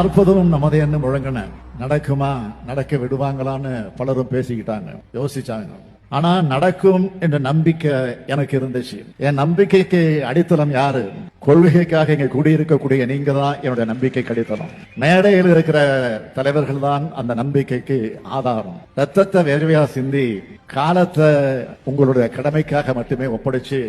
40 நமது என்ன முழங்கின நடக்குமா, நடக்க விடுவாங்களான்னு பலரும் பேசிக்கிட்டாங்க, யோசிச்சாங்க. ஆனா நடக்கும் என்ற நம்பிக்கை எனக்கு இருந்துச்சு. என் நம்பிக்கைக்கு அடித்தளம் யாரு? கொள்கைக்காக இங்க குடியிருக்கக்கூடிய நீங்க தான் என்னுடைய நம்பிக்கைக்கு அடித்தளம். மேடையில் இருக்கிற தலைவர்கள் தான் அந்த நம்பிக்கைக்கு ஆதாரம். ரத்தத்தை வேர்வையா சிந்தி காலத்தை உங்களுடைய கடமைக்காக மட்டுமே ஒப்படைச்சு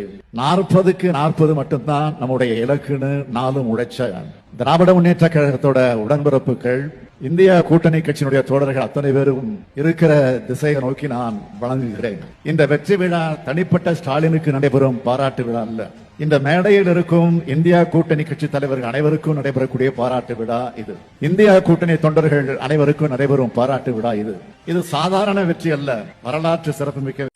40க்கு 40 மட்டும்தான் நம்முடைய இலக்குன்னு நாளும் உழைச்ச திராவிட முன்னேற்ற கழகத்தோட உடன்பிறப்புகள், இந்தியா கூட்டணி கட்சியினுடைய தோழர்கள் அத்தனை பேரும் இருக்கிற திசையை நோக்கி நான் வழங்குகிறேன். இந்த வெற்றி விழா தனிப்பட்ட ஸ்டாலினுக்கு நடைபெறும் பாராட்டு விழா அல்ல. இந்த மேடையில் இருக்கும் இந்தியா கூட்டணி கட்சி தலைவர்கள் அனைவருக்கும் நடைபெறக்கூடிய பாராட்டு விழா இது. இந்தியா கூட்டணி தொண்டர்கள் அனைவருக்கும் நடைபெறும் பாராட்டு விழா இது. இது சாதாரண வெற்றி அல்ல, வரலாற்று சிறப்புமிக்க